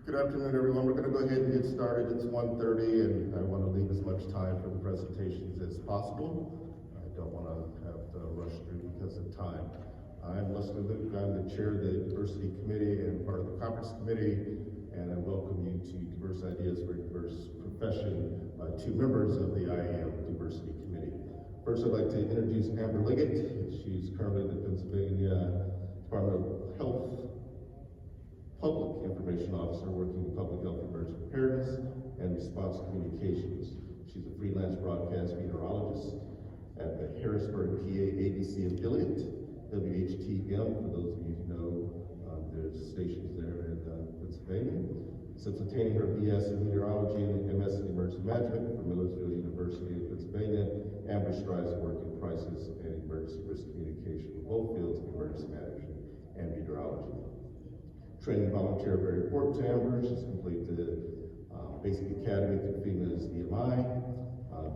Good afternoon, everyone. We're going to go ahead and get started. It's 1:30, and I want to leave as much time for the presentations as possible. I don't want to have to rush through because of time. I'm Leslie Luke. I'm the chair of the Diversity Committee and part of the conference committee, and I welcome you to Diverse Ideas for a Diverse Profession, two members of the IAEM Diversity Committee. First, I'd like to introduce Amber Liggett. She's currently the Pennsylvania Department of Health Public Information Officer working in public health emergency preparedness and response communications. She's a freelance broadcast meteorologist at the Harrisburg, PA ABC affiliate, WHTM, for those of you who know, there's stations there in Pennsylvania. Since obtaining her BS in meteorology and MS in emergency management from Millersville University of Pennsylvania, Amber strives to work in crisis and emergency risk communication in both fields of emergency management and meteorology. Training volunteer very important to Amber. She's completed the basic academy through FEMA's EMI.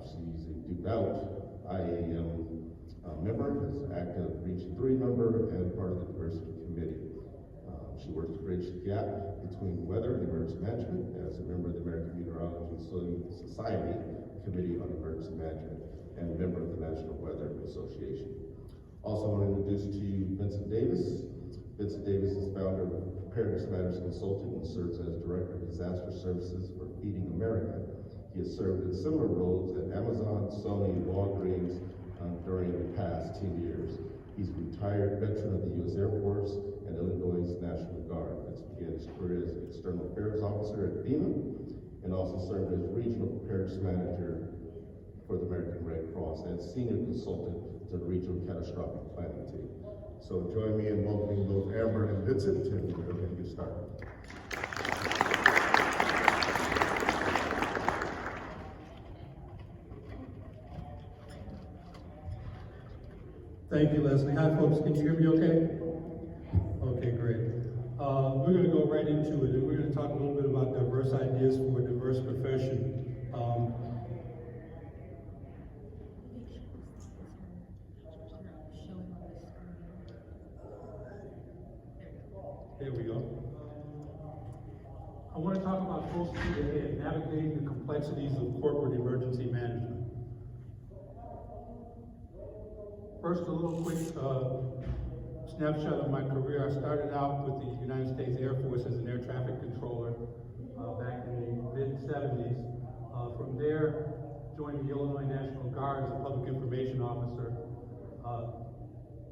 She's a devout IAEM member, is an active Region 3 member, and part of the Diversity Committee. She works to bridge the gap between weather and emergency management as a member of the American Meteorological Society Committee on Emergency Management and a member of the National Weather Association. Also, I want to introduce to you Vincent Davis. Vincent Davis is founder of Preparedness Matters Consulting and serves as Director of Disaster Services for Feeding America. He has served in similar roles at Amazon, Sony, and Walgreens during the past 10 years. He's a retired veteran of the U.S. Air Force and Illinois National Guard. That's began his career as External Affairs Officer at FEMA and also served as Regional Preparedness Manager for the American Red Cross and Senior Consultant to the Regional Catastrophic Planning Team. So join me in welcoming both Amber and Vincent, and we're going to get started. Thank you, Leslie. Hi, folks. Can you hear me okay? Okay, great. We're going to go right into it, and we're going to talk a little bit about diverse ideas for a diverse profession. There we go. I want to talk about full speed ahead, navigating the complexities of corporate emergency management. First, a little quick snapshot of my career. I started out with the United States Air Force as an air traffic controller back in the mid-70s. From there, joined the Illinois National Guard as a public information officer.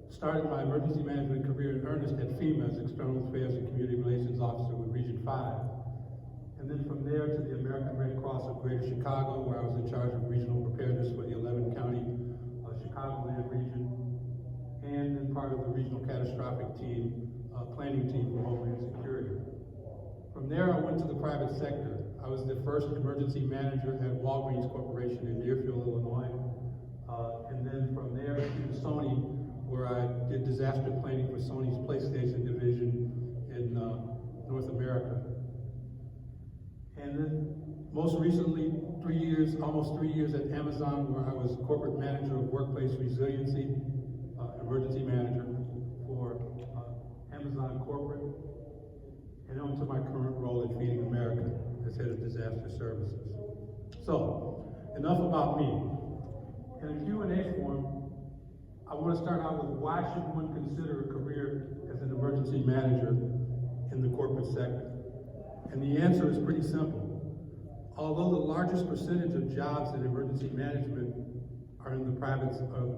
Started my emergency management career in earnest at FEMA as External Affairs and Community Relations Officer with Region 5. And then from there to the American Red Cross of Greater Chicago, where I was in charge of regional preparedness for the 11 county Chicagoland region, and then part of the regional catastrophic team, planning team for Homeland Security. From there, I went to the private sector. I was the first emergency manager at Walgreens Corporation in Deerfield, Illinois. And then from there to Sony, where I did disaster planning for Sony's PlayStation division in North America. And then most recently, almost three years at Amazon, where I was corporate manager of workplace resiliency, emergency manager for Amazon corporate, and on to my current role at Feeding America as head of disaster services. So, enough about me. In a Q&A form, I want to start out with why should one consider a career as an emergency manager in the corporate sector? And the answer is pretty simple. Although the largest percentage of jobs in emergency management are in the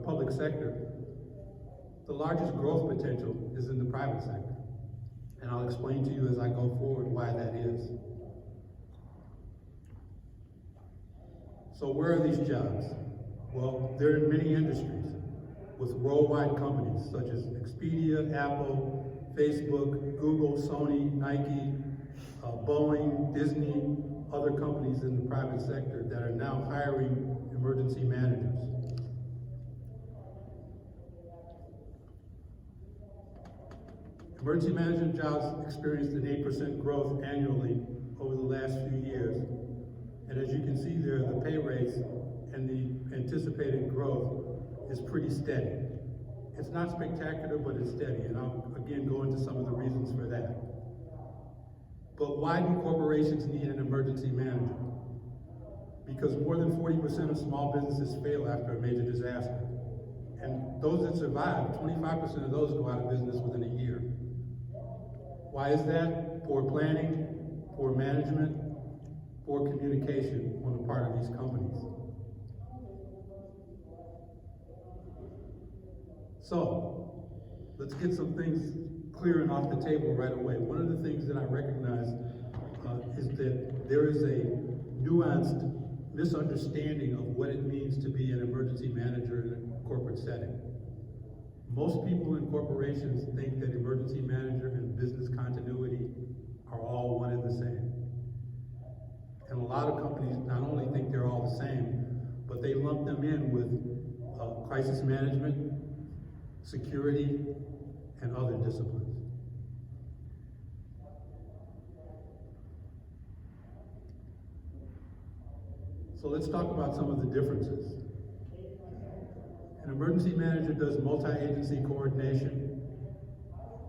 public sector, the largest growth potential is in the private sector. And I'll explain to you as I go forward why that is. So where are these jobs? Well, they're in many industries with worldwide companies such as Expedia, Apple, Facebook, Google, Sony, Nike, Boeing, Disney, other companies in the private sector that are now hiring emergency managers. Emergency management jobs experienced an 8% growth annually over the last few years. And as you can see there, the pay rates and the anticipated growth is pretty steady. It's not spectacular, but it's steady. And I'll again go into some of the reasons for that. But why do corporations need an emergency manager? Because more than 40% of small businesses fail after a major disaster. And those that survive, 25% of those go out of business within a year. Why is that? Poor planning, poor management, poor communication on the part of these companies. So, let's get some things clear and off the table right away. One of the things that I recognize is that there is a nuanced misunderstanding of what it means to be an emergency manager in a corporate setting. Most people in corporations think that emergency manager and business continuity are all one and the same. And a lot of companies not only think they're all the same, but they lump them in with crisis management, security, and other disciplines. So let's talk about some of the differences. An emergency manager does multi-agency coordination.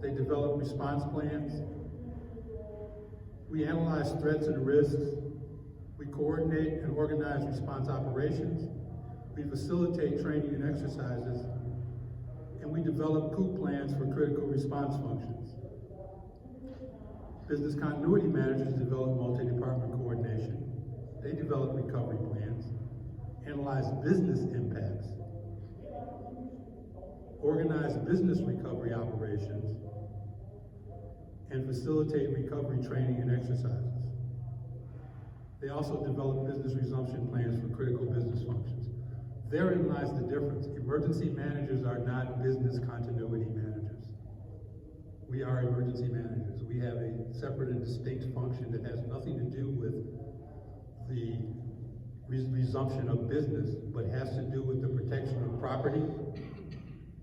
They develop response plans. We analyze threats and risks. We coordinate and organize response operations. We facilitate training and exercises. And we develop COOP plans for critical response functions. Business continuity managers develop multi-department coordination. They develop recovery plans, analyze business impacts, organize business recovery operations, and facilitate recovery training and exercises. They also develop business resumption plans for critical business functions. Therein lies the difference. Emergency managers are not business continuity managers. We are emergency managers. We have a separate and distinct function that has nothing to do with the resumption of business, but has to do with the protection of property,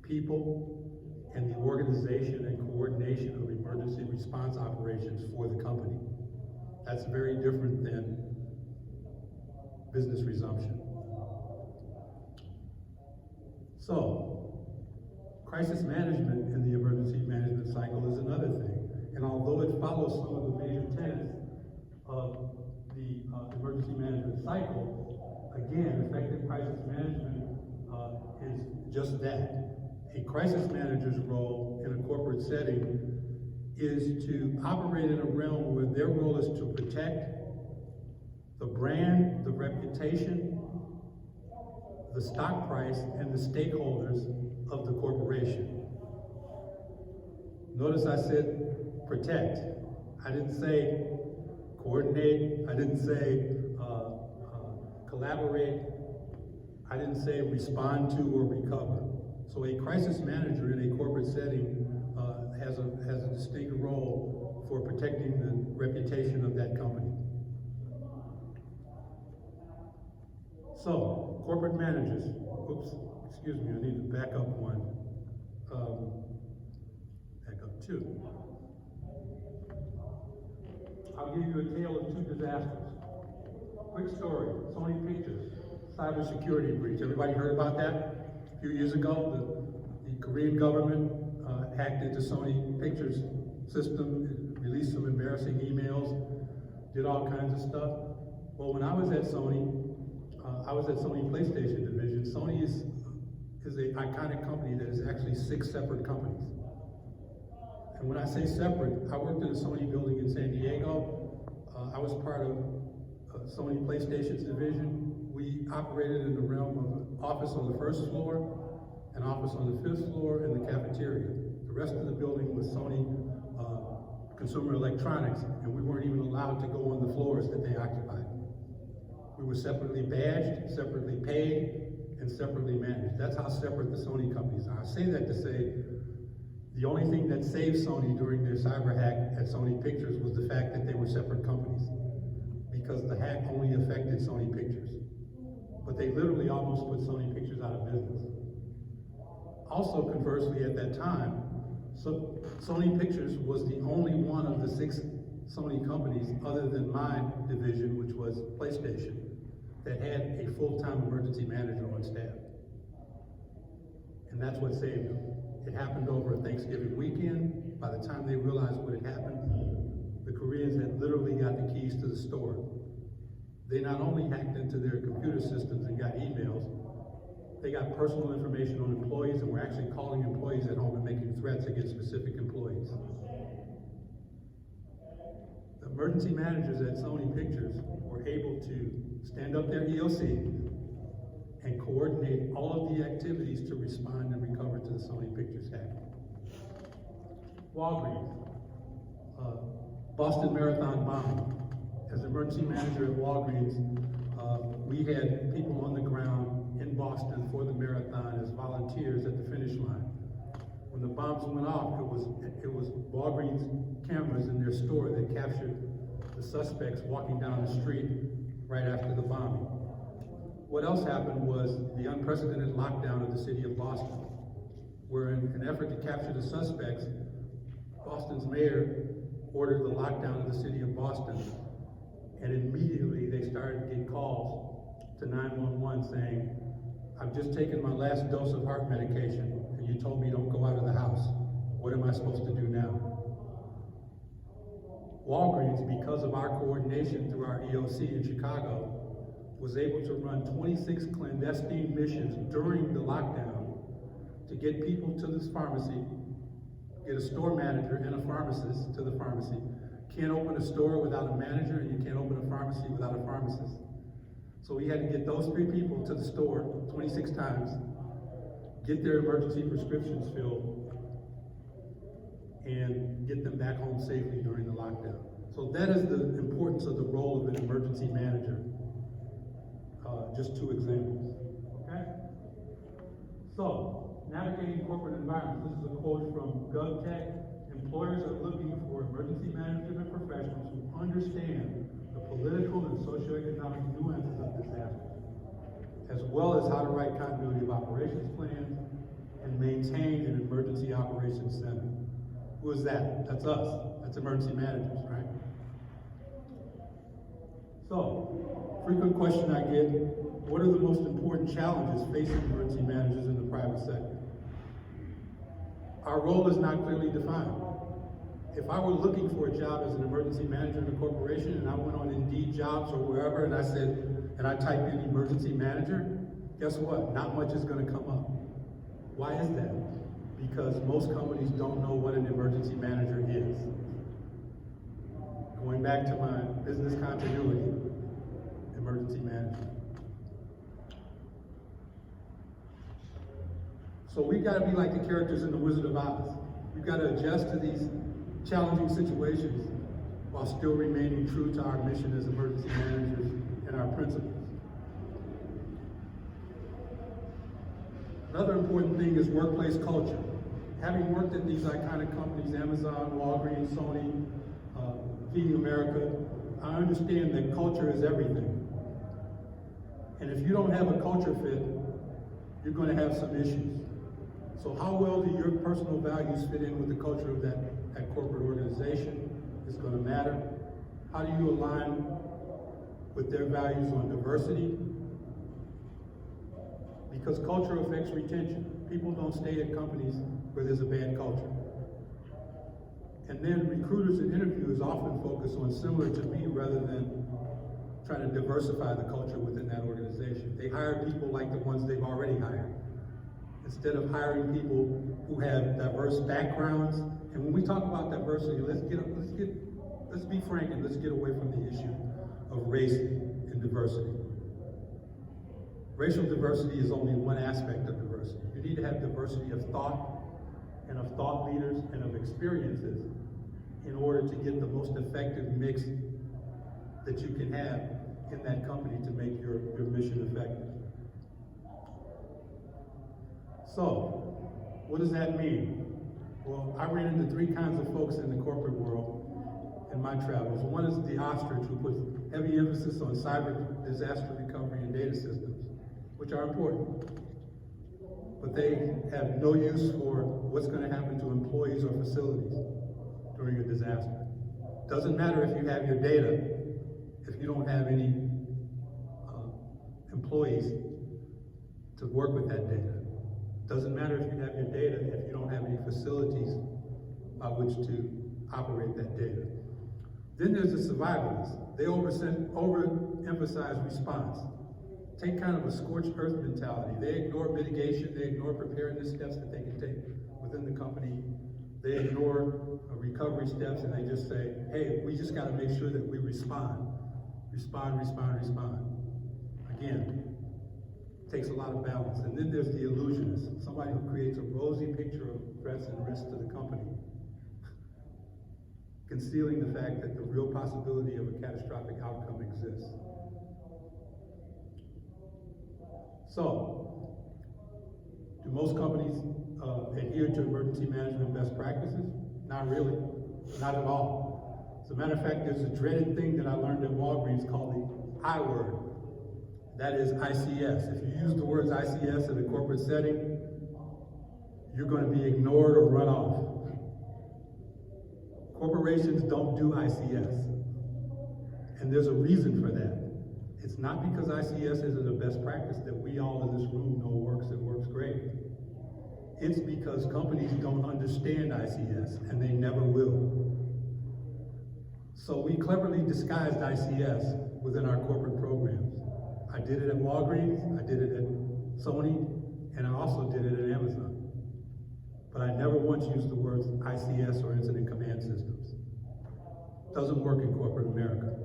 people, and the organization and coordination of emergency response operations for the company. That's very different than business resumption. So, crisis management in the emergency management cycle is another thing. And although it follows some of the major tenets of the emergency management cycle, again, effective crisis management is just that. A crisis manager's role in a corporate setting is to operate in a realm where their role is to protect the brand, the reputation, the stock price, and the stakeholders of the corporation. Notice I said protect. I didn't say coordinate. I didn't say collaborate. I didn't say respond to or recover. So a crisis manager in a corporate setting has a distinct role for protecting the reputation of that company. So, corporate managers. Oops, excuse me, I need to back up one. Back up two. I'll give you a tale of two disasters. Quick story, Sony Pictures, cybersecurity breach. Everybody heard about that? A few years ago, the Korean government hacked into Sony Pictures system, released some embarrassing emails, did all kinds of stuff. Well, when I was at Sony PlayStation division. Sony is an iconic company that is actually 6 separate companies. And when I say separate, I worked in a Sony building in San Diego. I was part of Sony PlayStation's division. We operated in the realm of an office on the 1st floor, an office on the 5th floor, and the cafeteria. The rest of the building was Sony Consumer Electronics, and we weren't even allowed to go on the floors that they occupied. We were separately badged, separately paid, and separately managed. That's how separate the Sony companies are. I say that to say the only thing that saved Sony during their cyber hack at Sony Pictures was the fact that they were separate companies, because the hack only affected Sony Pictures. But they literally almost put Sony Pictures out of business. Also, conversely, at that time, Sony Pictures was the only one of the 6 Sony companies, other than my division, which was PlayStation, that had a full-time emergency manager on staff. And that's what saved them. It happened over a Thanksgiving weekend. By the time they realized what had happened, the Koreans had literally got the keys to the store. They not only hacked into their computer systems and got emails, they got personal information on employees and were actually calling employees at home and making threats against specific employees. The emergency managers at Sony Pictures were able to stand up their EOC and coordinate all of the activities to respond and recover to the Sony Pictures hack. Walgreens, Boston Marathon bombing. As emergency manager at Walgreens, we had people on the ground in Boston for the marathon as volunteers at the finish line. When the bombs went off, it was Walgreens cameras in their store that captured the suspects walking down the street right after the bombing. What else happened was the unprecedented lockdown of the city of Boston, where in an effort to capture the suspects, Boston's mayor ordered the lockdown of the city of Boston, and immediately they started to get calls to 911 saying, "I've just taken my last dose of heart medication, and you told me don't go out of the house. What am I supposed to do now?" Walgreens, because of our coordination through our EOC in Chicago, was able to run 26 clandestine missions during the lockdown to get people to this pharmacy, get a store manager and a pharmacist to the pharmacy. Can't open a store without a manager, and you can't open a pharmacy without a pharmacist. So we had to get those 3 people to the store 26 times, get their emergency prescriptions filled, and get them back home safely during the lockdown. So that is the importance of the role of an emergency manager. Just 2 examples, okay? So, navigating corporate environments. This is a quote from GovTech. Employers are looking for emergency management professionals who understand the political and socioeconomic nuances of disaster, as well as how to write continuity of operations plans and maintain an emergency operations center. Who is that? That's us. That's emergency managers, right? So, frequent question I get, what are the most important challenges facing emergency managers in the private sector? Our role is not clearly defined. If I were looking for a job as an emergency manager in a corporation and I went on Indeed Jobs or wherever and I typed in emergency manager, guess what? Not much is going to come up. Why is that? Because most companies don't know what an emergency manager is. Going back to my business continuity, emergency manager. So we've got to be like the characters in The Wizard of Oz. We've got to adjust to these challenging situations while still remaining true to our mission as emergency managers and our principles. Another important thing is workplace culture. Having worked at these iconic companies, Amazon, Walgreens, Sony, Feeding America, I understand that culture is everything. And if you don't have a culture fit, you're going to have some issues. So how well do your personal values fit in with the culture of that corporate organization is going to matter. How do you align with their values on diversity? Because culture affects retention. People don't stay at companies where there's a bad culture. And then recruiters and interviewers often focus on similar to me rather than trying to diversify the culture within that organization. They hire people like the ones they've already hired, instead of hiring people who have diverse backgrounds. And when we talk about diversity, let's be frank and let's get away from the issue of race and diversity. Racial diversity is only one aspect of diversity. You need to have diversity of thought and of thought leaders and of experiences in order to get the most effective mix that you can have in that company to make your mission effective. So, what does that mean? Well, I ran into 3 kinds of folks in the corporate world in my travels. One is the ostrich, who puts heavy emphasis on cyber disaster recovery and data systems, which are important. But they have no use for what's going to happen to employees or facilities during a disaster. Doesn't matter if you have your data, if you don't have any employees to work with that data. Doesn't matter if you have your data if you don't have any facilities by which to operate that data. Then there's the survivalists. They overemphasize response. Take kind of a scorched earth mentality. They ignore mitigation, they ignore preparedness steps that they can take within the company. They ignore recovery steps, and they just say, hey, we just gotta make sure that we respond. Respond, respond, respond. Again, takes a lot of balance. And then there's the illusionist, somebody who creates a rosy picture of threats and risks to the company, concealing the fact that the real possibility of a catastrophic outcome exists. So, do most companies adhere to emergency management best practices? Not really, not at all. As a matter of fact, there's a dreaded thing that I learned at Walgreens called the I word. That is ICS. If you use the words ICS in a corporate setting, you're going to be ignored or run off. Corporations don't do ICS. And there's a reason for that. It's not because ICS isn't a best practice that we all in this room know works and works great. It's because companies don't understand ICS, and they never will. So we cleverly disguised ICS within our corporate programs. I did it at Walgreens, I did it at Sony, and I also did it at Amazon. But I never once used the words ICS or incident command systems. Doesn't work in corporate America.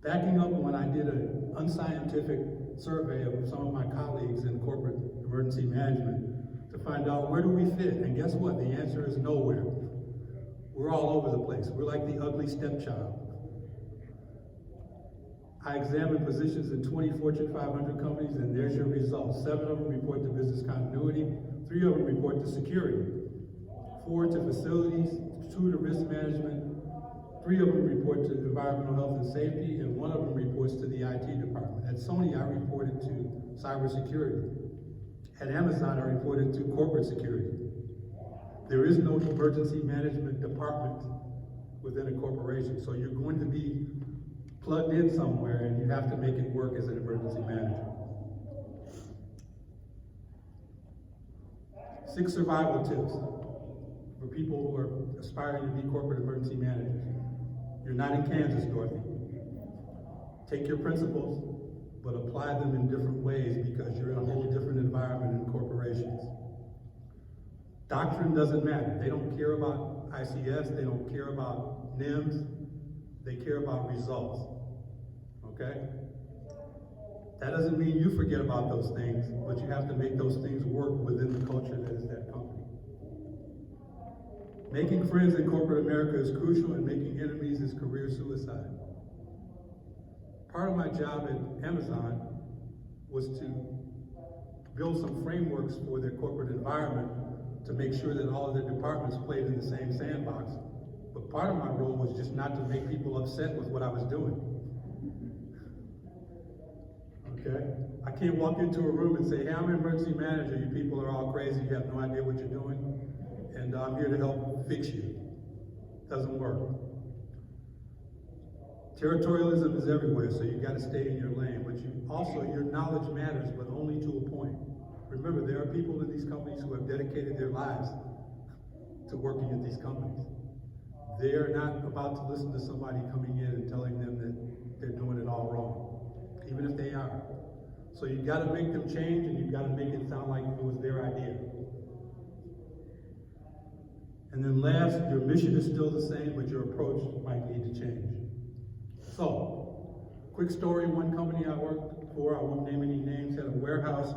Backing up, when I did an unscientific survey of some of my colleagues in corporate emergency management to find out where do we fit, and guess what? The answer is nowhere. We're all over the place. We're like the ugly stepchild. I examined positions in 20 Fortune 500 companies, and there's your results. 7 of them report to business continuity, 3 of them report to security, 4 to facilities, 2 to risk management, 3 of them report to environmental health and safety, and 1 of them reports to the IT department. At Sony, I reported to cybersecurity. At Amazon, I reported to corporate security. There is no emergency management department within a corporation, so you're going to be plugged in somewhere, and you have to make it work as an emergency manager. 6 survival tips for people who are aspiring to be corporate emergency managers. You're not in Kansas, Dorothy. Take your principles, but apply them in different ways because you're in a whole different environment in corporations. Doctrine doesn't matter. They don't care about ICS, they don't care about NIMS, they care about results, okay? That doesn't mean you forget about those things, but you have to make those things work within the culture that is that company. Making friends in corporate America is crucial, and making enemies is career suicide. Part of my job at Amazon was to build some frameworks for their corporate environment to make sure that all of their departments played in the same sandbox. But part of my role was just not to make people upset with what I was doing. Okay? I can't walk into a room and say, hey, I'm an emergency manager, you people are all crazy, you have no idea what you're doing, and I'm here to help fix you. Doesn't work. Territorialism is everywhere, so you've got to stay in your lane, but your knowledge matters, but only to a point. Remember, there are people in these companies who have dedicated their lives to working at these companies. They are not about to listen to somebody coming in and telling them that they're doing it all wrong, even if they are. So you've got to make them change, and you've got to make it sound like it was their idea. And then last, your mission is still the same, but your approach might need to change. So, quick story, one company I worked for, I won't name any names, had a warehouse.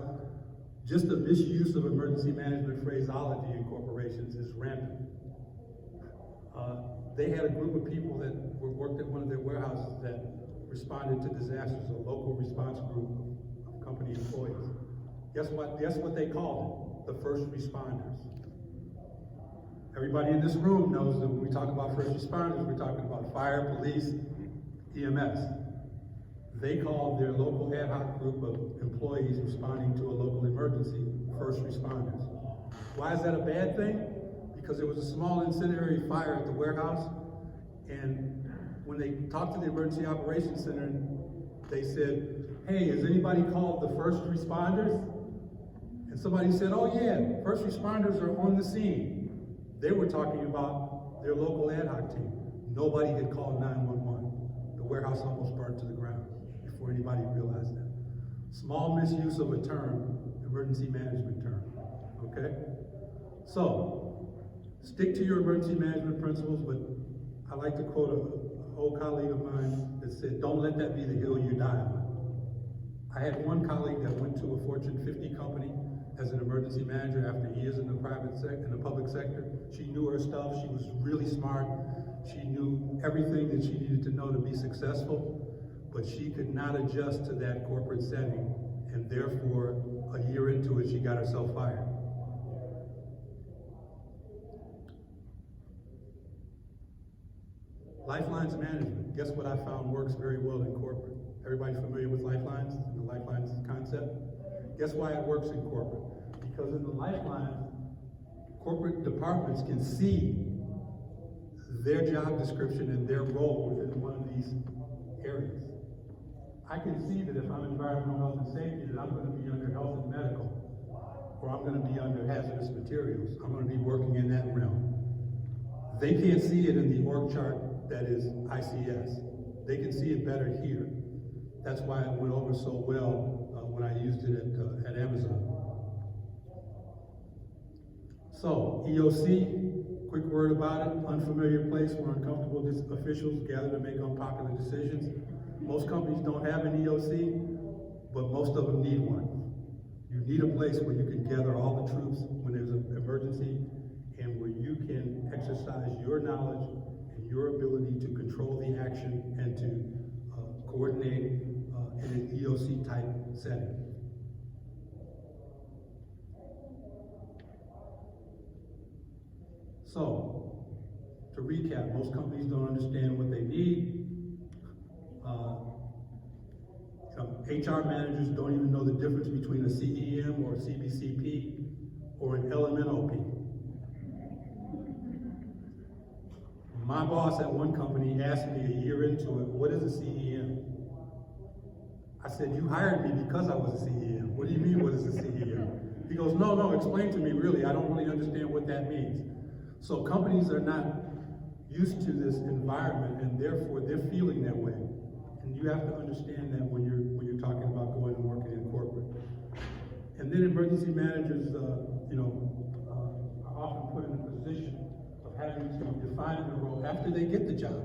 Just the misuse of emergency management phraseology in corporations is rampant. They had a group of people that worked at one of their warehouses that responded to disasters, a local response group of company employees. Guess what they called it? The first responders. Everybody in this room knows that when we talk about first responders, we're talking about fire, police, EMS. They called their local ad hoc group of employees responding to a local emergency first responders. Why is that a bad thing? Because there was a small incendiary fire at the warehouse, and when they talked to the emergency operations center, they said, hey, has anybody called the first responders? And somebody said, oh yeah, first responders are on the scene. They were talking about their local ad hoc team. Nobody had called 911. The warehouse almost burned to the ground before anybody realized that. Small misuse of a term, emergency management term, okay? So, stick to your emergency management principles, but I like to quote an old colleague of mine that said, don't let that be the hill you die on. I had one colleague that went to a Fortune 50 company as an emergency manager after years in the public sector. She knew her stuff, she was really smart, she knew everything that she needed to know to be successful, but she could not adjust to that corporate setting, and therefore, a year into it, she got herself fired. Lifelines management, guess what I found works very well in corporate? Everybody familiar with lifelines, the lifelines concept? Guess why it works in corporate? Because in the lifelines, corporate departments can see their job description and their role within one of these areas. I can see that if I'm environmental health and safety, that I'm going to be under health and medical, or I'm going to be under hazardous materials. I'm going to be working in that realm. They can't see it in the org chart that is ICS. They can see it better here. That's why it went over so well when I used it at Amazon. So, EOC, quick word about it, unfamiliar place where uncomfortable officials gather to make unpopular decisions. Most companies don't have an EOC, but most of them need one. You need a place where you can gather all the troops when there's an emergency, and where you can exercise your knowledge and your ability to control the action and to coordinate in an EOC type setting. So, to recap, most companies don't understand what they need. HR managers don't even know the difference between a CEM or a CBCP or an LMNOP. My boss at one company asked me a year into it, what is a CEM? I said, you hired me because I was a CEM. What do you mean, what is a CEM? He goes, no, explain to me really. I don't really understand what that means. So companies are not used to this environment, and therefore they're feeling that way. And you have to understand that when you're talking about going and working in corporate. And then emergency managers, are often put in a position of having to define the role after they get the job.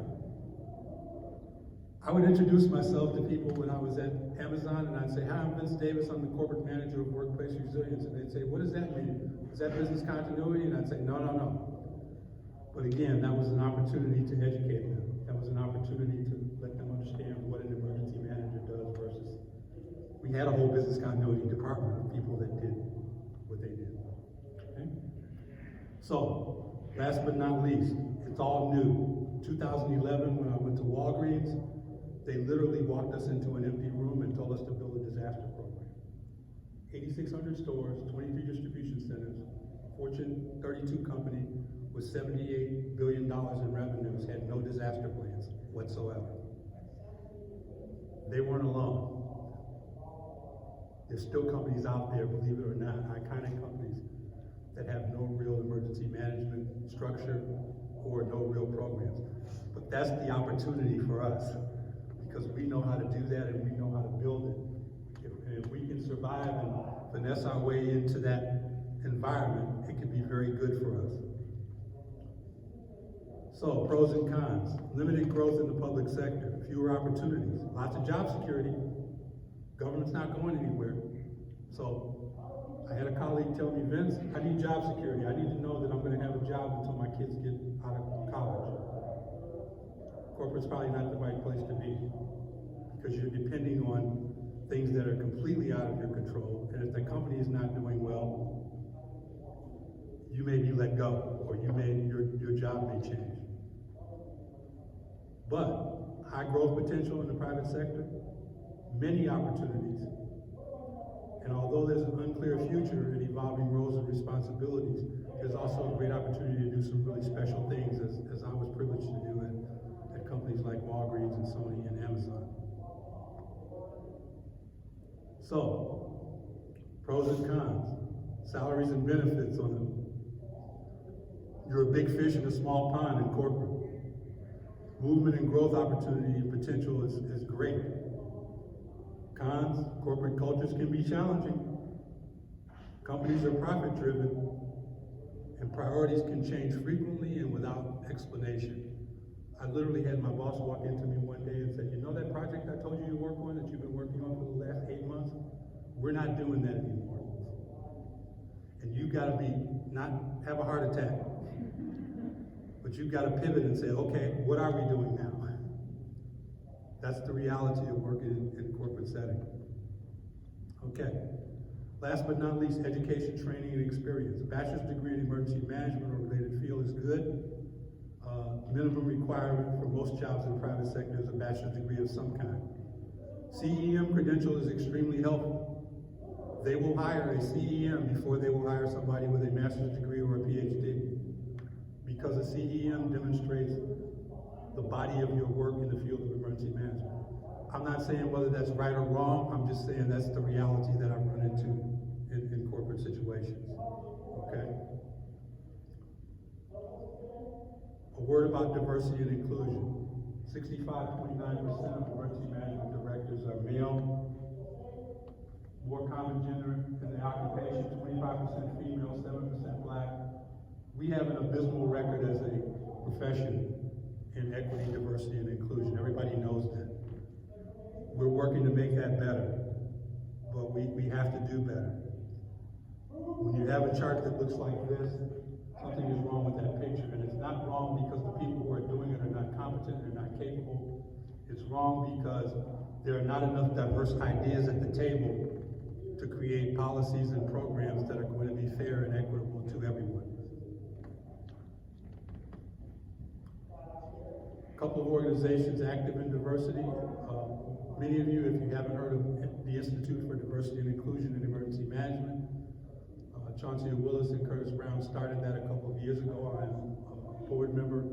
I would introduce myself to people when I was at Amazon, and I'd say, hi, I'm Vince Davis, I'm the corporate manager of workplace resilience. And they'd say, what does that mean? Is that business continuity? And I'd say, no. But again, that was an opportunity to educate them. That was an opportunity to let them understand what an emergency manager does versus, we had a whole business continuity department of people that did what they did. Okay? So, last but not least, it's all new. 2011, when I went to Walgreens, they literally walked us into an empty room and told us to build a disaster program. 8,600 stores, 23 distribution centers, Fortune 32 company with $78 billion in revenues, had no disaster plans whatsoever. They weren't alone. There's still companies out there, believe it or not, iconic companies that have no real emergency management structure or no real programs. But that's the opportunity for us, because we know how to do that and we know how to build it. If we can survive and finesse our way into that environment, it can be very good for us. So, pros and cons. Limited growth in the public sector, fewer opportunities, lots of job security. Government's not going anywhere. So, I had a colleague tell me, Vince, I need job security. I need to know that I'm going to have a job until my kids get out of college. Corporate's probably not the right place to be, because you're depending on things that are completely out of your control. And if the company is not doing well, you may be let go, or your job may change. But high growth potential in the private sector, many opportunities. And although there's an unclear future and evolving roles and responsibilities, there's also a great opportunity to do some really special things, as I was privileged to do at companies like Walgreens and Sony and Amazon. So, pros and cons, salaries and benefits on the You're a big fish in a small pond in corporate. Movement and growth opportunity and potential is great. Cons, corporate cultures can be challenging. Companies are profit-driven, and priorities can change frequently and without explanation. I literally had my boss walk into me one day and said, you know that project I told you to work on that you've been working on for the last 8 months? We're not doing that anymore. And you've got to not have a heart attack, but you've got to pivot and say, okay, what are we doing now? That's the reality of working in a corporate setting. Okay. Last but not least, education, training, and experience. A bachelor's degree in emergency management or related field is good. Minimum requirement for most jobs in the private sector is a bachelor's degree of some kind. CEM credential is extremely helpful. They will hire a CEM before they will hire somebody with a master's degree or a PhD, because a CEM demonstrates the body of your work in the field of emergency management. I'm not saying whether that's right or wrong, I'm just saying that's the reality that I've run into in corporate situations, okay? A word about diversity and inclusion. 65.9% of emergency management directors are male, more common gender in the occupation, 25% female, 7% black. We have an abysmal record as a profession in equity, diversity, and inclusion. Everybody knows that. We're working to make that better, but we have to do better. When you have a chart that looks like this, something is wrong with that picture, and it's not wrong because the people who are doing it are not competent, they're not capable. It's wrong because there are not enough diverse ideas at the table to create policies and programs that are going to be fair and equitable to everyone. A couple of organizations active in diversity. Many of you, if you haven't heard of the Institute for Diversity and Inclusion in Emergency Management, Chauncey Willis and Curtis Brown started that a couple of years ago. I'm a board member,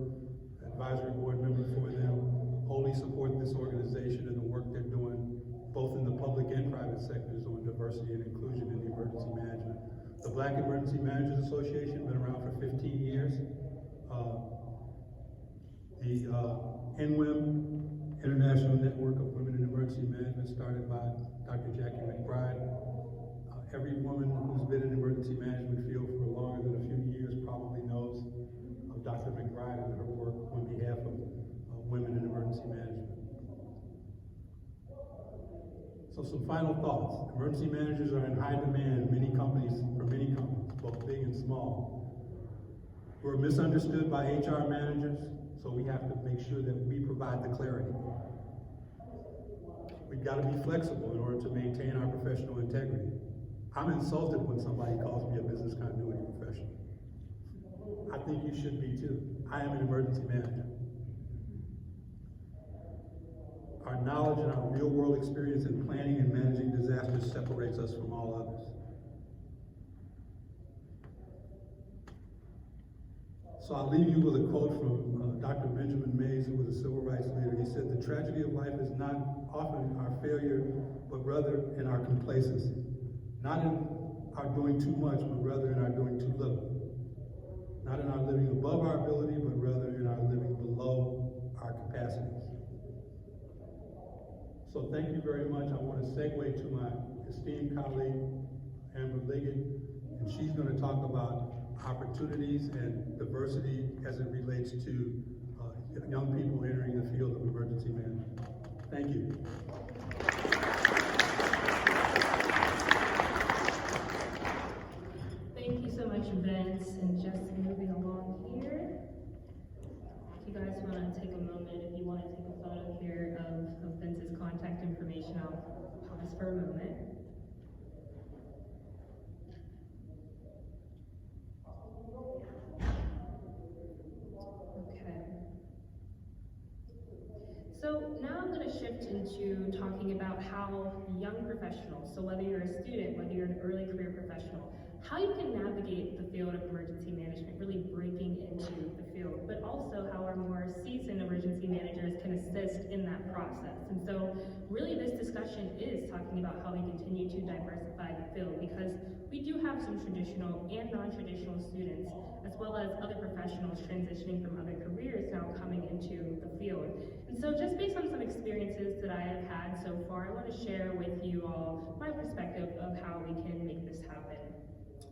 advisory board member for them. Wholly support this organization and the work they're doing, both in the public and private sectors, on diversity and inclusion in the emergency management. The Black Emergency Managers Association, been around for 15 years. The IAEM, International Network of Women in Emergency Management, started by Dr. Jackie McBride. Every woman who's been in the emergency management field for longer than a few years probably knows of Dr. McBride and her work on behalf of women in emergency management. So some final thoughts. Emergency managers are in high demand for many companies, both big and small. We're misunderstood by HR managers, so we have to make sure that we provide the clarity. We've got to be flexible in order to maintain our professional integrity. I'm insulted when somebody calls me a business continuity professional. I think you should be too. I am an emergency manager. Our knowledge and our real world experience in planning and managing disasters separates us from all others. So I'll leave you with a quote from Dr. Benjamin Mays, who was a civil rights leader. He said, "The tragedy of life is not often our failure, but rather in our complacency. Not in our doing too much, but rather in our doing too little. Not in our living above our ability, but rather in our living below our capacities." So thank you very much. I want to segue to my esteemed colleague, Amber Liggett, and she's going to talk about opportunities and diversity as it relates to young people entering the field of emergency management. Thank you. Thank you so much, Vince. And just moving along here, if you guys want to take a moment, if you want to take a photo here of Vince's contact information, I'll pause for a moment. Okay. So now I'm going to shift into talking about how young professionals, so whether you're a student, whether you're an early career professional, how you can navigate the field of emergency management, really breaking into the field, but also how our more seasoned emergency managers can assist in that process. And so really this discussion is talking about how we continue to diversify the field, because we do have some traditional and non-traditional students, as well as other professionals transitioning from other careers now coming into the field. And so just based on some experiences that I have had so far, I want to share with you all my perspective of how we can make this happen.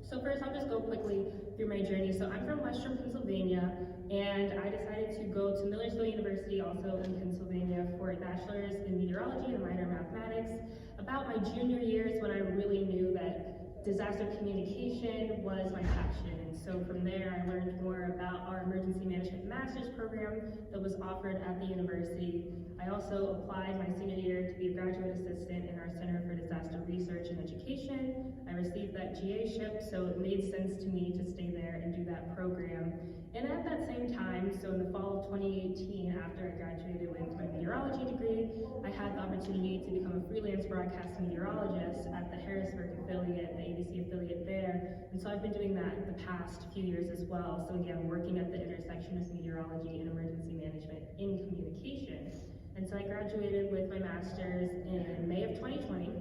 So first, I'll just go quickly through my journey. So I'm from Western Pennsylvania, and I decided to go to Millersville University, also in Pennsylvania, for a bachelor's in meteorology and a minor in mathematics. About my junior years, when I really knew that disaster communication was my passion. And so from there, I learned more about our emergency management master's program that was offered at the university. I also applied my senior year to be a graduate assistant in our Center for Disaster Research and Education. I received that GA-ship, so it made sense to me to stay there and do that program. And at that same time, so in the fall of 2018, after I graduated with my meteorology degree, I had the opportunity to become a freelance broadcast meteorologist at the Harrisburg affiliate, the ABC affiliate there. And so I've been doing that the past few years as well. So again, working at the intersection of meteorology and emergency management in communication. And so I graduated with my master's in May of 2020.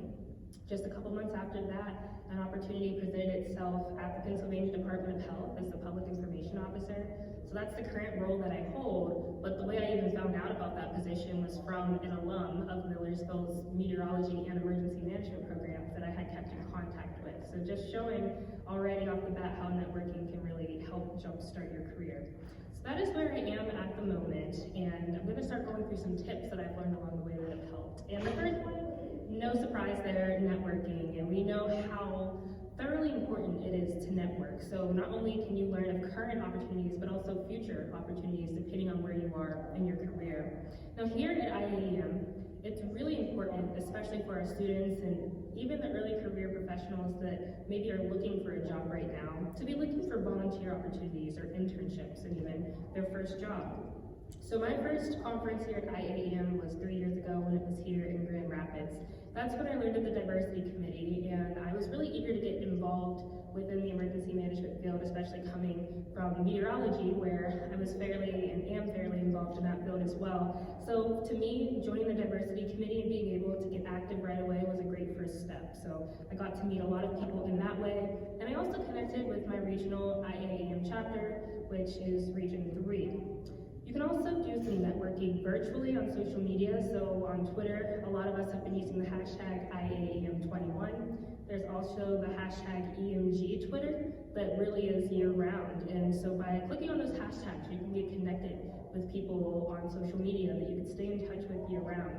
Just a couple months after that, an opportunity presented itself at the Pennsylvania Department of Health as the Public Information Officer. So that's the current role that I hold, but the way I even found out about that position was from an alum of Millersville's meteorology and emergency management program that I had kept in contact with. So just showing already off the bat how networking can really help jumpstart your career. So that is where I am at the moment, and I'm gonna start going through some tips that I've learned along the way that have helped. And the first one, no surprise there, networking. And we know how thoroughly important it is to network. So not only can you learn of current opportunities, but also future opportunities depending on where you are in your career. Now here at IAEM, it's really important, especially for our students and even the early career professionals that maybe are looking for a job right now, to be looking for volunteer opportunities or internships and even their first job. So my first conference here at IAEM was 3 years ago when it was here in Grand Rapids. That's when I learned of the Diversity Committee, and I was really eager to get involved within the emergency management field, especially coming from meteorology, where I was fairly and am fairly involved in that field as well. So to me, joining the Diversity Committee and being able to get active right away was a great first step. So I got to meet a lot of people in that way, and I also connected with my regional IAEM chapter, which is Region 3. You can also do some networking virtually on social media. So on Twitter, a lot of us have been using the hashtag IAEM21. There's also the hashtag EMG Twitter that really is year-round. And so by clicking on those hashtags, you can get connected with people on social media that you can stay in touch with year-round.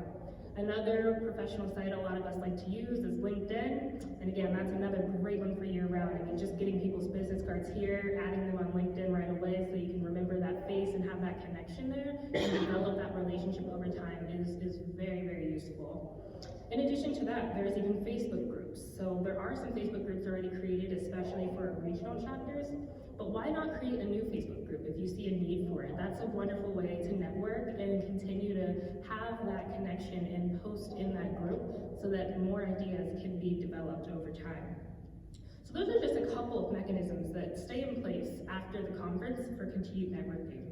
Another professional site a lot of us like to use is LinkedIn. And again, that's another great one for year-round. I mean, just getting people's business cards here, adding them on LinkedIn right away so you can remember that face and have that connection there and develop that relationship over time is very, very useful. In addition to that, there's even Facebook groups. So there are some Facebook groups already created, especially for regional chapters. But why not create a new Facebook group if you see a need for it? That's a wonderful way to network and continue to have that connection and post in that group so that more ideas can be developed over time. So those are just a couple of mechanisms that stay in place after the conference for continued networking.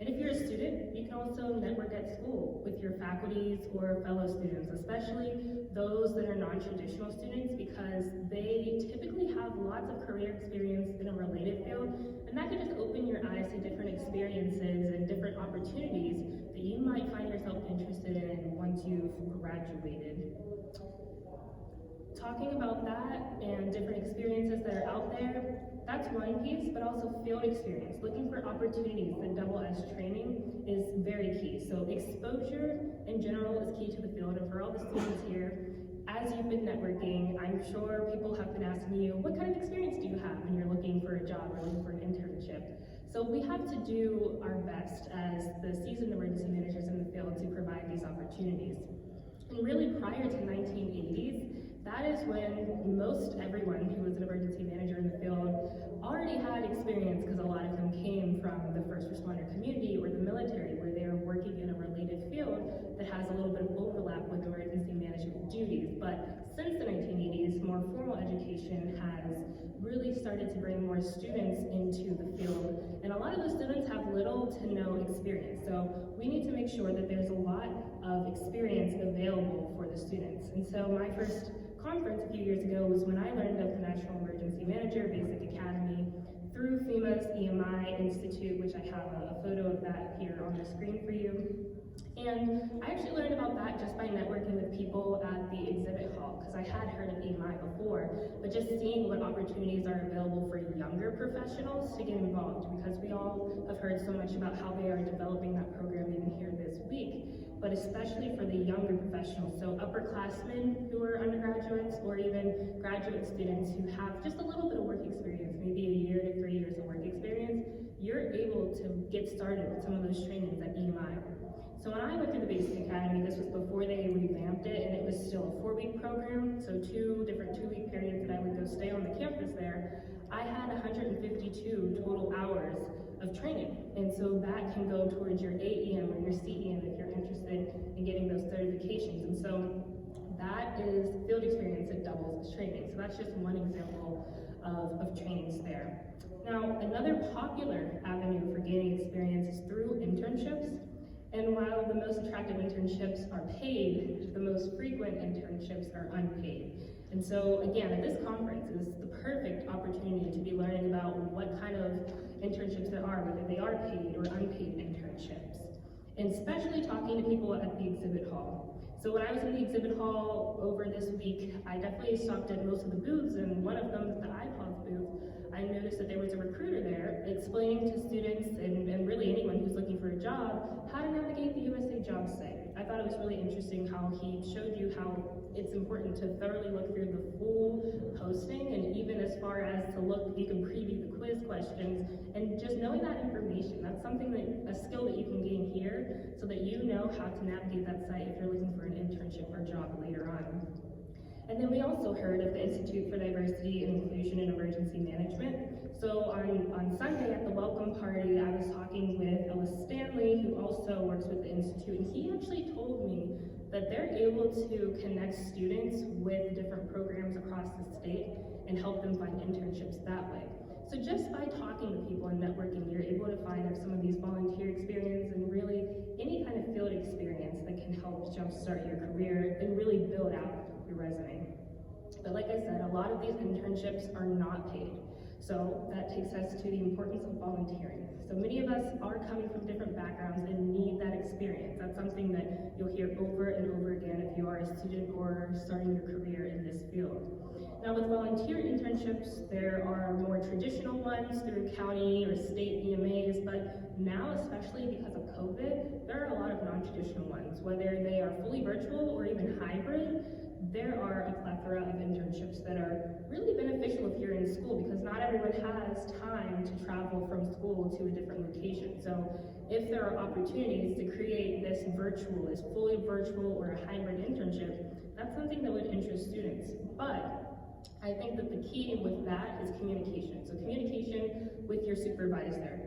And if you're a student, you can also network at school with your faculties or fellow students, especially those that are non-traditional students, because they typically have lots of career experience in a related field, and that can just open your eyes to different experiences and different opportunities that you might find yourself interested in once you've graduated. Talking about that and different experiences that are out there, that's one piece, but also field experience. Looking for opportunities that double as training is very key. So exposure in general is key to the field, and for all the students here, as you've been networking, I'm sure people have been asking you, what kind of experience do you have when you're looking for a job or looking for an internship? So we have to do our best as the seasoned emergency managers in the field to provide these opportunities. And really prior to 1980s, that is when most everyone who was an emergency manager in the field already had experience, because a lot of them came from the first responder community or the military, where they are working in a related field that has a little bit of overlap with emergency management duties. But since the 1980s, more formal education has really started to bring more students into the field, and a lot of the students have little to no experience. So we need to make sure that there's a lot of experience available for the students. And so my first conference a few years ago was when I learned of the National Emergency Manager Basic Academy through FEMA's EMI Institute, which I have a photo of that here on the screen for you. And I actually learned about that just by networking with people at the exhibit hall, because I had heard of EMI before, but just seeing what opportunities are available for younger professionals to get involved, because we all have heard so much about how they are developing that program even here this week, but especially for the younger professionals, so upperclassmen who are undergraduates or even graduate students who have just a little bit of work experience, maybe a year to 3 years of work experience, you're able to get started with some of those trainings at EMI. So when I went through the Basic Academy, this was before they revamped it, and it was still a 4-week program, so 2 different 2-week periods that I would go stay on the campus there. I had 152 total hours of training, and so that can go towards your AEM or your CEM if you're interested in getting those certifications. And so that is field experience that doubles as training. So that's just one example of trainings there. Now, another popular avenue for gaining experience is through internships. And while the most attractive internships are paid, the most frequent internships are unpaid. And so again, at this conference is the perfect opportunity to be learning about what kind of internships there are, whether they are paid or unpaid internships. And especially talking to people at the exhibit hall. So when I was in the exhibit hall over this week, I definitely stopped at most of the booths, and one of them, the iPod booth, I noticed that there was a recruiter there explaining to students and really anyone who's looking for a job how to navigate the USA job site. I thought it was really interesting how he showed you how it's important to thoroughly look through the full posting, and even as far as to look, you can preview the quiz questions, and just knowing that information, that's something a skill that you can gain here so that you know how to navigate that site if you're looking for an internship or job later on. And then we also heard of the Institute for Diversity and Inclusion in Emergency Management. So on Sunday at the welcome party, I was talking with Ellis Stanley, who also works with the Institute, and he actually told me that they're able to connect students with different programs across the state and help them find internships that way. So just by talking to people and networking, you're able to find out some of these volunteer experience and really any kind of field experience that can help jumpstart your career and really build out your resume. But like I said, a lot of these internships are not paid. So that takes us to the importance of volunteering. So many of us are coming from different backgrounds and need that experience. That's something that you'll hear over and over again if you are a student or starting your career in this field. Now with volunteer internships, there are more traditional ones through county or state EMAs, but now, especially because of COVID, there are a lot of non-traditional ones. Whether they are fully virtual or even hybrid, there are a plethora of internships that are really beneficial if you're in school, because not everyone has time to travel from school to a different location. So if there are opportunities to create this fully virtual or a hybrid internship, that's something that would interest students. But I think that the key with that is communication. So communication with your supervisor,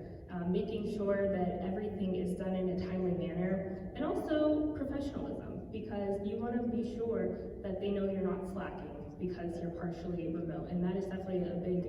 making sure that everything is done in a timely manner, and also professionalism, because you want to be sure that they know you're not slacking because you're partially remote. And that is definitely a big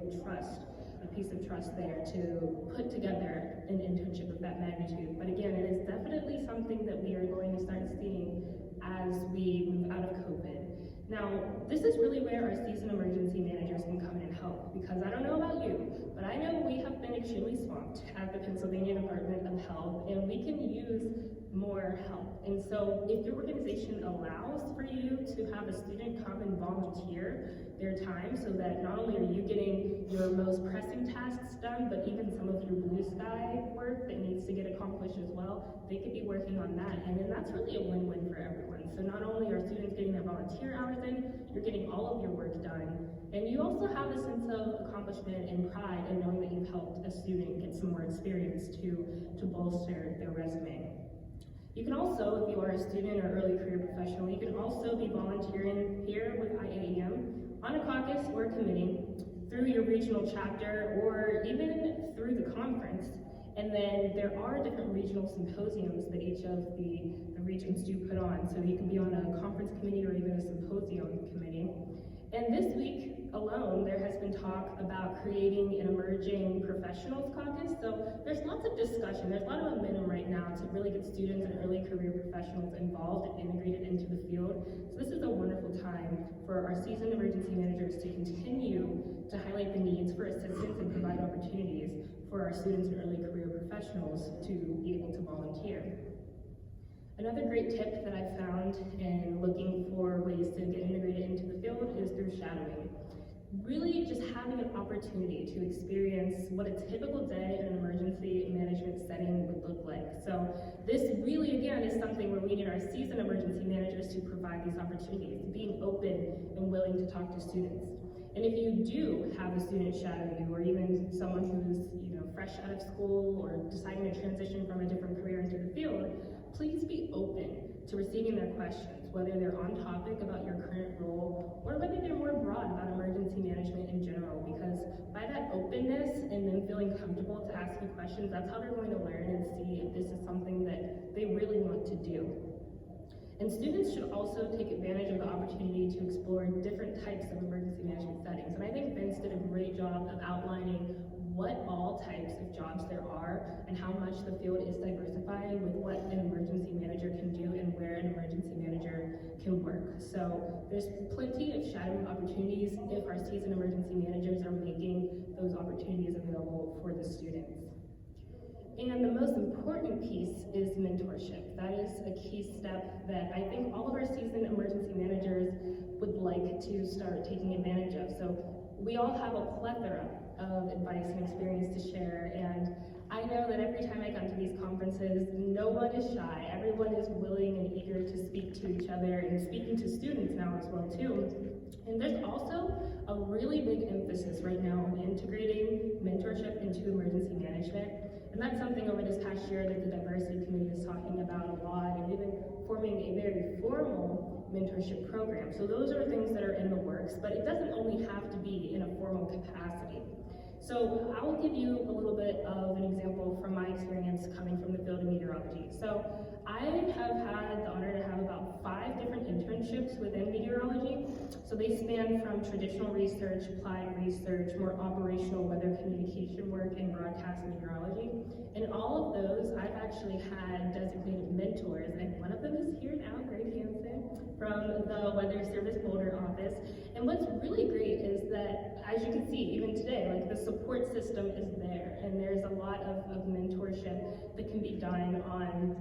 piece of trust there to put together an internship of that magnitude. But again, it is definitely something that we are going to start seeing as we move out of COVID. Now, this is really where our seasoned emergency managers can come in and help, because I don't know about you, but I know we have been extremely swamped at the Pennsylvania Department of Health, and we can use more help. And so if your organization allows for you to have a student come and volunteer their time, so that not only are you getting your most pressing tasks done, but even some of your blue sky work that needs to get accomplished as well, they could be working on that. And then that's really a win-win for everyone. So not only are students getting their volunteer hours in, you're getting all of your work done, and you also have a sense of accomplishment and pride in knowing that you've helped a student get some more experience to bolster their resume. You can also, if you are a student or early career professional, you can also be volunteering here with IAEM on a caucus or a committee through your regional chapter or even through the conference. And then there are different regional symposiums that each of the regions do put on. So you can be on a conference committee or even a symposium committee. And this week alone, there has been talk about creating an emerging professionals caucus. So there's lots of discussion. There's a lot of momentum right now to really get students and early career professionals involved and integrated into the field. So this is a wonderful time for our seasoned emergency managers to continue to highlight the needs for assistance and provide opportunities for our students and early career professionals to be able to volunteer. Another great tip that I've found in looking for ways to get integrated into the field is through shadowing. Really just having an opportunity to experience what a typical day in an emergency management setting would look like. So this really, again, is something where we need our seasoned emergency managers to provide these opportunities, being open and willing to talk to students. And if you do have a student shadow you, or even someone who's fresh out of school or deciding to transition from a different career into the field, please be open to receiving their questions, whether they're on topic about your current role or whether they're more broad about emergency management in general, because by that openness and them feeling comfortable to ask you questions, that's how they're going to learn and see if this is something that they really want to do. And students should also take advantage of the opportunity to explore different types of emergency management settings. And I think Vince did a great job of outlining what all types of jobs there are and how much the field is diversifying with what an emergency manager can do and where an emergency manager can work. So there's plenty of shadowing opportunities if our seasoned emergency managers are making those opportunities available for the students. And the most important piece is mentorship. That is a key step that I think all of our seasoned emergency managers would like to start taking advantage of. So we all have a plethora of advice and experience to share, and I know that every time I come to these conferences, no one is shy. Everyone is willing and eager to speak to each other and speaking to students now as well too. And there's also a really big emphasis right now on integrating mentorship into emergency management. And that's something over this past year that the Diversity Committee is talking about a lot, and even forming a very formal mentorship program. So those are things that are in the works, but it doesn't only have to be in a formal capacity. So I will give you a little bit of an example from my experience coming from the field of meteorology. So I have had the honor to have about 5 different internships within meteorology. So they span from traditional research, applied research, more operational weather communication work, and broadcast meteorology. And in all of those, I've actually had designated mentors, and one of them is here now, Greg Hansen, from the Weather Service Boulder office. And what's really great is that, as you can see, even today, like the support system is there, and there's a lot of mentorship that can be done on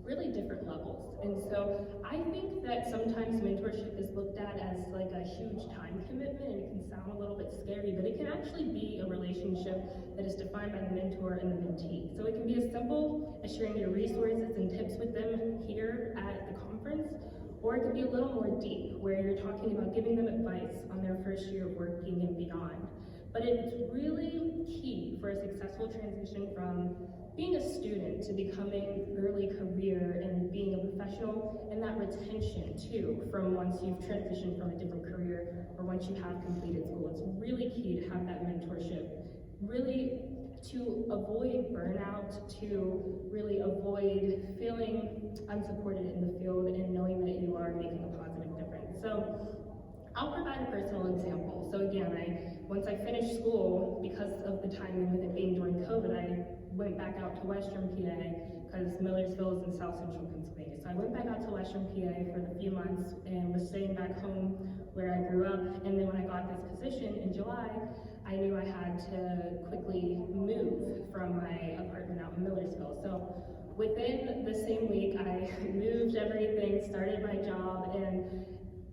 really different levels. And so I think that sometimes mentorship is looked at as like a huge time commitment, and it can sound a little bit scary, but it can actually be a relationship that is defined by the mentor and the mentee. So it can be as simple as sharing your resources and tips with them here at the conference, or it could be a little more deep, where you're talking about giving them advice on their first year of working and beyond. But it's really key for a successful transition from being a student to becoming early career and being a professional, and that retention too, from once you've transitioned from a different career or once you have completed school. It's really key to have that mentorship, really to avoid burnout, to really avoid feeling unsupported in the field and knowing that you are making a positive difference. So I'll provide a personal example. So again, once I finished school, because of the timing with it being during COVID, I went back out to Western PA because Millersville is in South Central Pennsylvania. So I went back out to Western PA for the few months and was staying back home where I grew up. And then when I got this position in July, I knew I had to quickly move from my apartment out in Millersville. So within the same week, I moved everything, started my job, and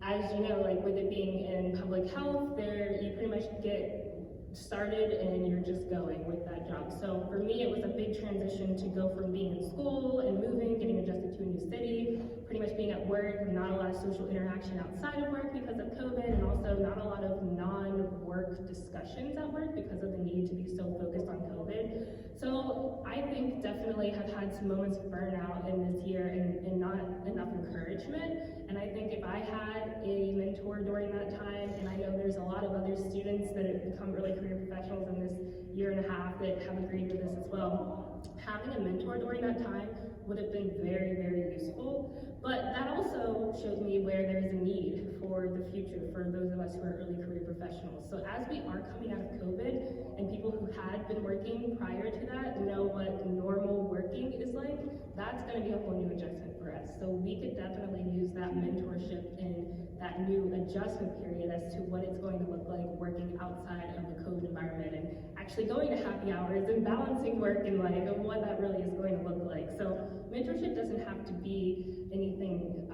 as you know, like with it being in public health, there you pretty much get started and you're just going with that job. So for me, it was a big transition to go from being in school and moving, getting adjusted to a new city, pretty much being at work, not a lot of social interaction outside of work because of COVID, and also not a lot of non-work discussions at work because of the need to be so focused on COVID. So I think definitely have had some moments of burnout in this year and not enough encouragement. And I think if I had a mentor during that time, and I know there's a lot of other students that have become early career professionals in this year and a half that have agreed with this as well, having a mentor during that time would have been very, very useful. But that also showed me where there's a need for the future for those of us who are early career professionals. So as we are coming out of COVID, and people who had been working prior to that know what normal working is like, that have mentorship in that new adjustment period as to what it's going to look like working outside of the COVID environment and actually going to happy hours and balancing work and life and what that really is going to look like. So mentorship doesn't have to be anything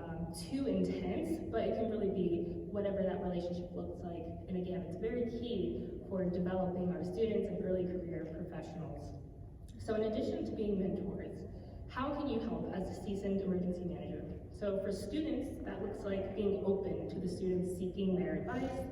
too intense, but it can really be whatever that relationship looks like. And again, it's very key for developing our students and early career professionals. So in addition to being mentors, how can you help as a seasoned emergency manager? So for students, that looks like being open to the students seeking their advice,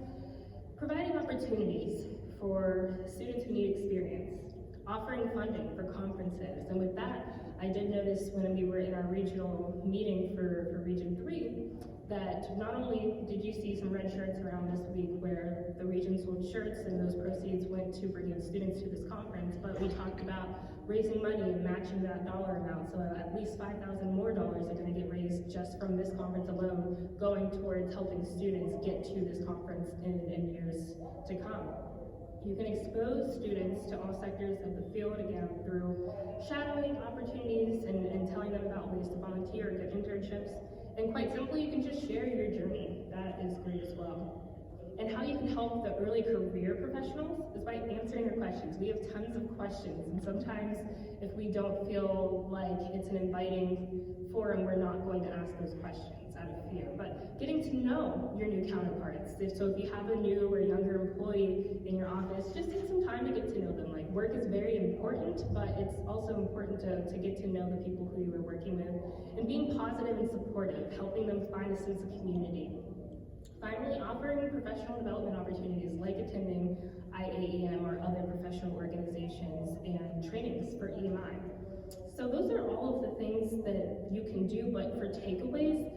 providing opportunities for students who need experience, offering funding for conferences. And with that, I did notice when we were in our regional meeting for Region 3, that not only did you see some red shirts around this week where the region sold shirts and those proceeds went to bring in students to this conference, but we talked about raising money and matching that dollar amount, so at least $5,000 more are going to get raised just from this conference alone, going towards helping students get to this conference in years to come. You can expose students to all sectors of the field, again, through shadowing opportunities and telling them about ways to volunteer or get internships. And quite simply, you can just share your journey. That is great as well. And how you can help the early career professionals is by answering their questions. We have tons of questions, and sometimes if we don't feel like it's an inviting forum, we're not going to ask those questions out of fear. But getting to know your new counterparts. So if you have a new or younger employee in your office, just take some time to get to know them. Like, work is very important, but it's also important to get to know the people who you are working with. And being positive and supportive, helping them find a sense of community. Finally, offering professional development opportunities like attending IAEM or other professional organizations and trainings for EMI. So those are all of the things that you can do, but for takeaways,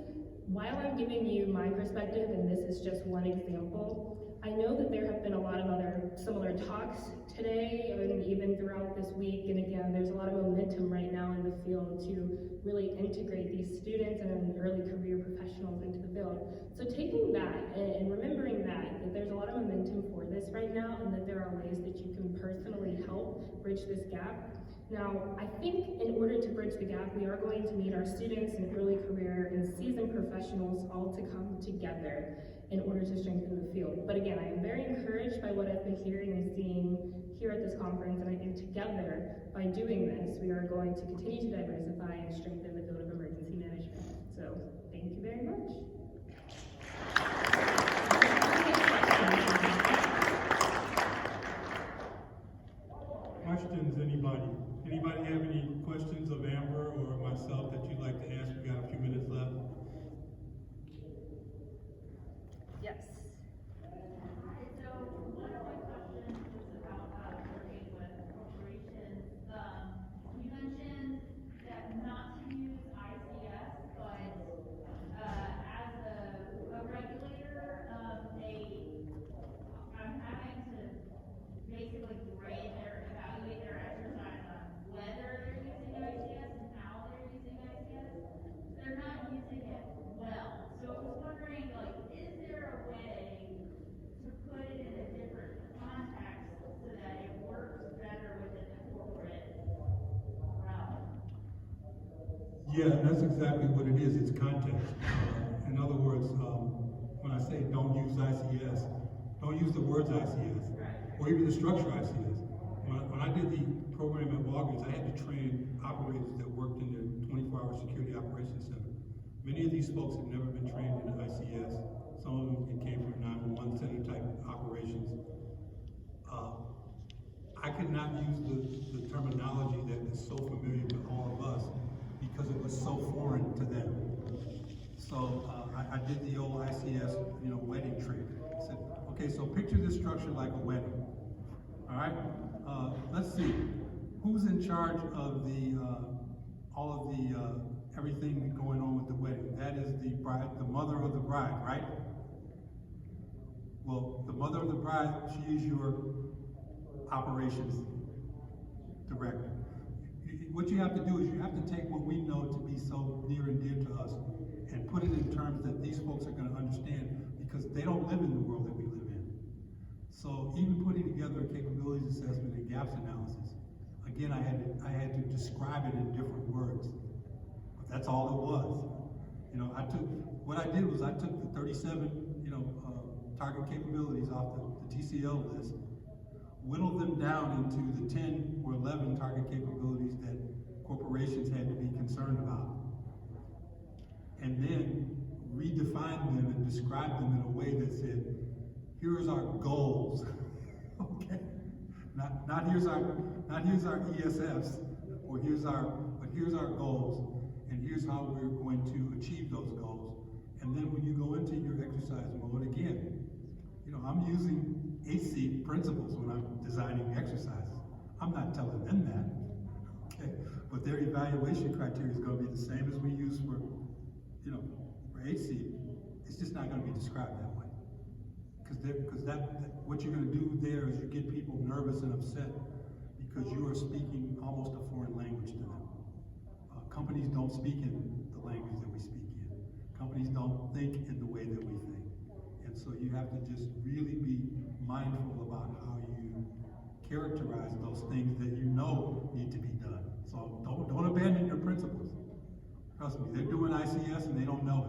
while I'm giving you my perspective, and this is just one example, I know that there have been a lot of other similar talks today and even throughout this week, and again, there's a lot of momentum right now in the field to really integrate these students and early career professionals into the field. So taking that and remembering that there's a lot of momentum for this right now and that there are ways that you can personally help bridge this gap. Now, I think in order to bridge the gap, we are going to need our students and early career and seasoned professionals all to come together in order to strengthen the field. But again, I am very encouraged by what I've been hearing and seeing here at this conference, and I think together, by doing this, we are going to continue to diversify and strengthen the field of emergency management. So, thank you very much. Questions, anybody? Anybody have any questions of Amber or myself that you'd like to ask? We got a few minutes left. Yes. So one of my questions is about working with corporations. You mentioned that not to use ICS, but as a regulator, I'm having to basically grade evaluate their exercise on whether they're using ICS and how they're using ICS. They're not using it well. So I was wondering, like, is there a way to put it in a different context so that it works better within the corporate realm? Yeah, that's exactly what it is. It's context. In other words, when I say don't use ICS, don't use the words ICS, or even the structure ICS. When I did the program at Walgreens, I had to train operators that worked in their 24-hour security operations center. Many of these folks had never been trained in ICS. Some of them came from 911 center type operations. I could not use the terminology that is so familiar to all of us because it was so foreign to them. So I did the old ICS, wedding trick. I said, okay, so picture this structure like a wedding. All right. Let's see. Who's in charge of all of the everything going on with the wedding? That is the bride, the mother of the bride, right? Well, the mother of the bride, she is your operations director. What you have to do is you have to take what we know to be so near and dear to us and put it in terms that these folks are going to understand because they don't live in the world that we live in. So even putting together a capabilities assessment and gaps analysis, again, I had to describe it in different words, but that's all it was. What I did was I took the 37, target capabilities off the TCL list, whittled them down into the 10 or 11 target capabilities that corporations had to be concerned about, and then redefined them and described them in a way that said, here's our goals. Okay? Not here's our ESFs, or here's our goals, and here's how we're going to achieve those goals. And then when you go into your exercise mode again, I'm using AC principles when I'm designing exercises. I'm not telling them that, okay? But their evaluation criteria is going to be the same as we use for AC. It's just not going to be described that way. Because what you're going to do there is you get people nervous and upset because you are speaking almost a foreign language to them. Companies don't speak in the language that we speak in. Companies don't think in the way that we think. And so you have to just really be mindful about how you characterize those things that you know need to be done. So don't abandon your principles. Trust me, they're doing ICS and they don't know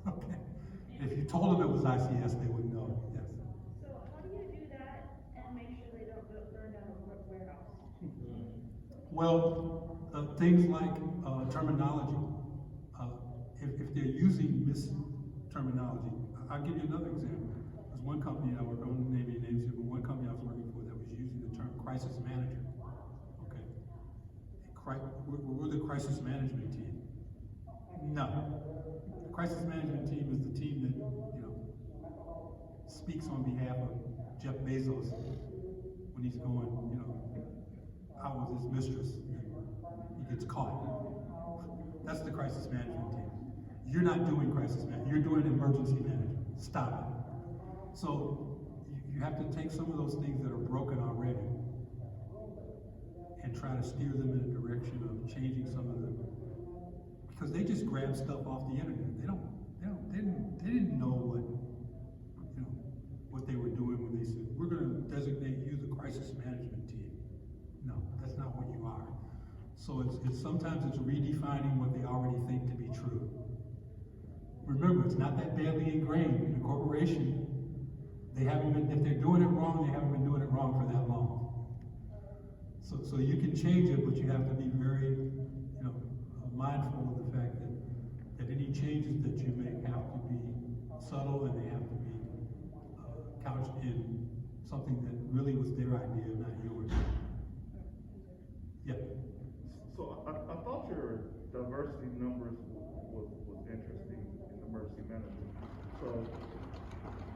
it. Okay? If you told them it was ICS, they wouldn't know it. Yes. So how do you do that and make sure they don't burn down a warehouse? Well, things like terminology. If they're using terminology, I'll give you another example. There's one company I work on, I won't name any names here, but one company I was working for that was using the term crisis manager. Okay, we're the crisis management team. No, the crisis management team is the team that speaks on behalf of Jeff Bezos when he's going, out with his mistress. He gets caught. That's the crisis management team. You're not doing crisis management. You're doing emergency management. Stop it. So you have to take some of those things that are broken already and try to steer them in a direction of changing some of them, because they just grab stuff off the internet. They didn't know what they were doing when they said, we're going to designate you the crisis management team. No, that's not what you are. So sometimes it's redefining what they already think to be true. Remember, it's not that badly ingrained in a corporation. They haven't been, if they're doing it wrong, they haven't been doing it wrong for that long. So you can change it, but you have to be very, mindful of the fact that any changes that you make have to be subtle and they have to be couched in something that really was their idea, not yours. Yeah. So I thought your diversity numbers was interesting in emergency management. So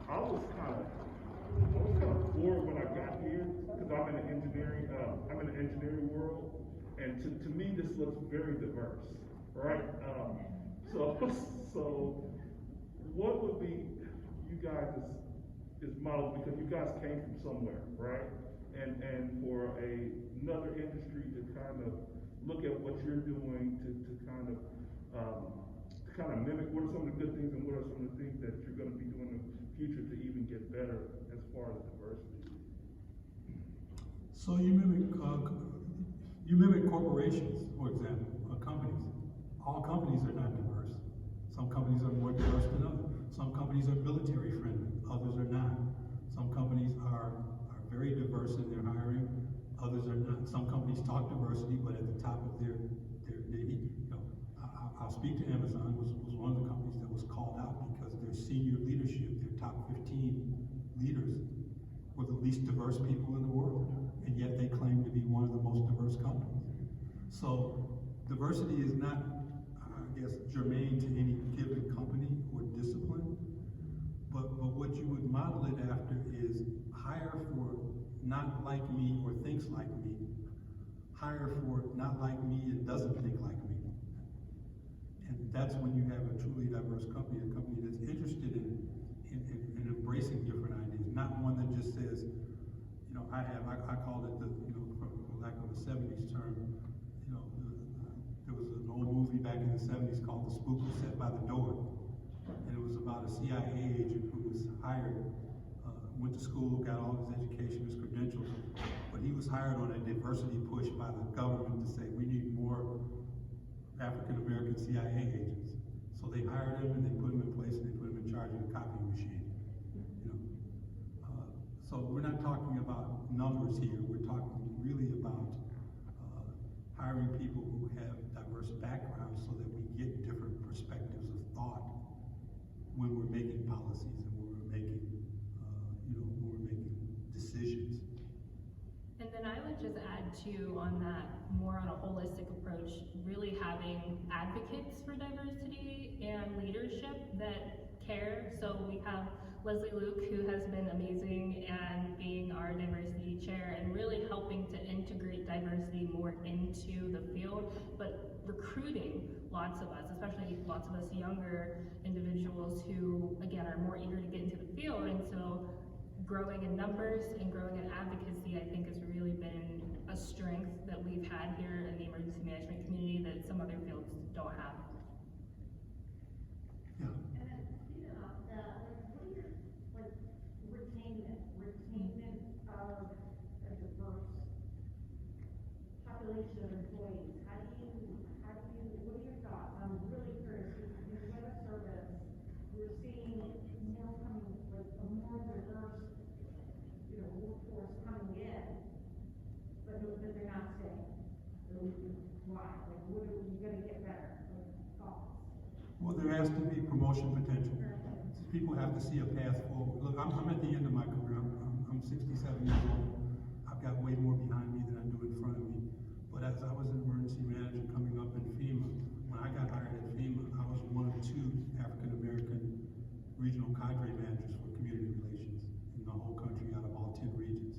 I was kind of floored when I got here, because I'm in the engineering world, and to me this looks very diverse, right? So what would be you guys' model, because you guys came from somewhere, right? And for another industry to kind of look at what you're doing to kind of mimic what are some of the good things and what are some of the things that you're going to be doing in the future to even get better as far as diversity. So you mimic corporations, for example, or companies. All companies are not diverse. Some companies are more diverse than others. Some companies are military friendly, others are not. Some companies are very diverse in their hiring, others are not. Some companies talk diversity, but at the top of their I'll speak to Amazon, was one of the companies that was called out because their senior leadership, their top 15 leaders, were the least diverse people in the world, and yet they claim to be one of the most diverse companies. So diversity is not, I guess, germane to any given company or discipline, but what you would model it after is hire for not like me or thinks like me, hire for not like me and doesn't think like me. And that's when you have a truly diverse company, a company that's interested in embracing different ideas, not one that just says, I called it for lack of a 70s term, there was an old movie back in the 70s called The Spook Was Set by the Door. And it was about a CIA agent who was hired, went to school, got all his education, his credentials, but he was hired on a diversity push by the government to say, we need more African-American CIA agents. So they hired him and they put him in place and they put him in charge of the copying machine. You know, so we're not talking about numbers here. We're talking really about hiring people who have diverse backgrounds so that we get different perspectives of thought when we're making policies and when we're making, when we're making decisions. And then I would just add too on that, more on a holistic approach, really having advocates for diversity and leadership that care. So we have Leslie Luke, who has been amazing and being our diversity chair and really helping to integrate diversity more into the field, but recruiting lots of us, especially lots of us younger individuals who, again, are more eager to get into the field. And so growing in numbers and growing in advocacy, I think, has really been a strength that we've had here in the emergency management community that some other fields don't have. Yeah. Retainment of a diverse population of employees. How do you, what are your thoughts? I'm really curious. You have a service, we're seeing more coming, like a more diverse, workforce coming in, but they're not staying. Why? Like, what are you gonna get better? Like, thoughts? Well, there has to be promotion potential. People have to see a path forward. Look, I'm at the end of my career. I'm 67 years old. I've got way more behind me than I do in front of me. But as I was an emergency manager coming up in FEMA, when I got hired at FEMA, I was one of 2 African-American regional cadre managers for community relations in the whole country out of all 10 regions.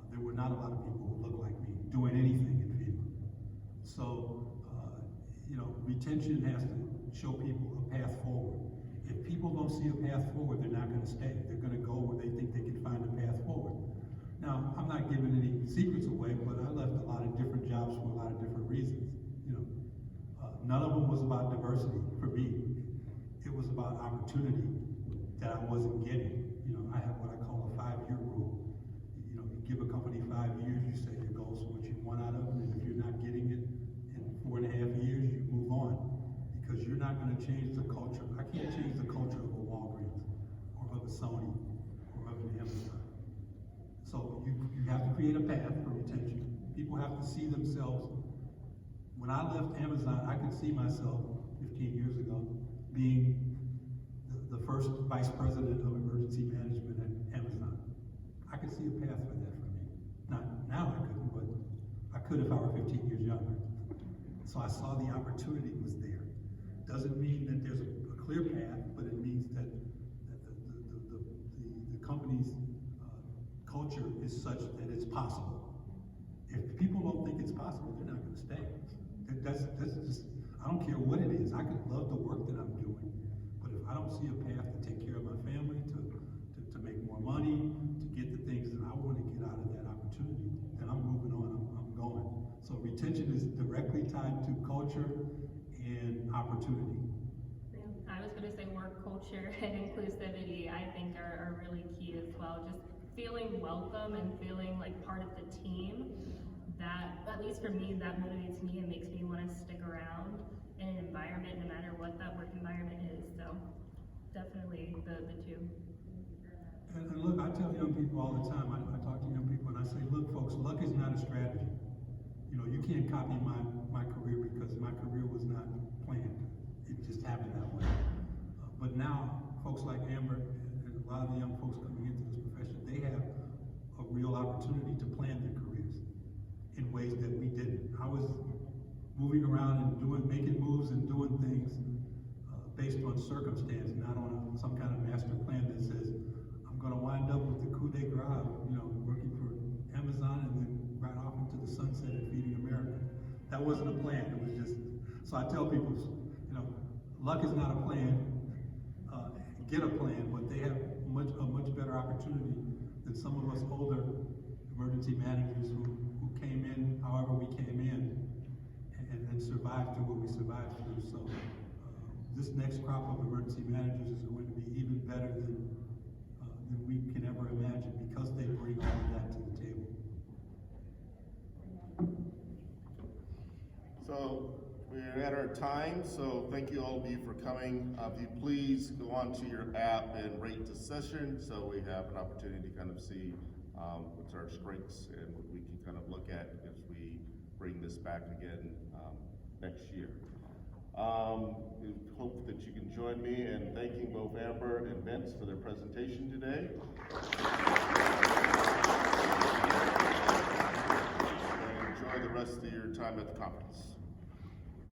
There were not a lot of people who looked like me doing anything in FEMA. So, retention has to show people a path forward. If people don't see a path forward, they're not going to stay. They're going to go where they think they can find a path forward. Now, I'm not giving any secrets away, but I left a lot of different jobs for a lot of different reasons. None of them was about diversity for me. It was about opportunity that I wasn't getting. I have what I call a 5-year rule. You give a company 5 years, you set your goals for what you want out of them, and if you're not getting it in 4.5 years, you move on. Because you're not going to change the culture. I can't change the culture of a Walgreens, or of a Sony, or of an Amazon. So you have to create a path for retention. People have to see themselves. When I left Amazon, I could see myself 15 years ago being the first vice president of emergency management at Amazon. I could see a path for that for me. Now I couldn't, but I could if I were 15 years younger. So I saw the opportunity was there. Doesn't mean that there's a clear path, but it means that the company's culture is such that it's possible. If people don't think it's possible, they're not going to stay. That's just, I don't care what it is. I could love the work that I'm doing, but if I don't see a path to take care of my family, to make more money, to get the things that I want to get out of that opportunity, then I'm moving on, I'm going. So retention is directly tied to culture and opportunity. I was going to say work culture and inclusivity, I think, are really key as well. Just feeling welcome and feeling like part of the team, that, at least for me, that motivates me and makes me want to stick around in an environment, no matter what that work environment is. So definitely the 2. And look, I tell young people all the time, I talk to young people and I say, look folks, luck is not a strategy. You can't copy my career because my career was not planned. It just happened that way. But now, folks like Amber and a lot of the young folks coming into this profession, they have a real opportunity to plan their careers in ways that we didn't. I was moving around and making moves and doing things based on circumstance, not on some kind of master plan that says, I'm going to wind up with the coup de grace, working for Amazon and then right off into the sunset and feeding America. That wasn't a plan. It was just, so I tell people, luck is not a plan. Get a plan, but they have a much better opportunity than some of us older emergency managers who came in however we came in and survived through what we survived through. So this next crop of emergency managers is going to be even better than we can ever imagine because they bring all of that to the table. So We're at our time, so thank you all of you for coming. If you please go onto your app and rate the session so we have an opportunity to kind of see what's our strengths and what we can kind of look at as we bring this back again next year. We hope that you can join me in thanking both Amber and Vince for their presentation today. And enjoy the rest of your time at the conference.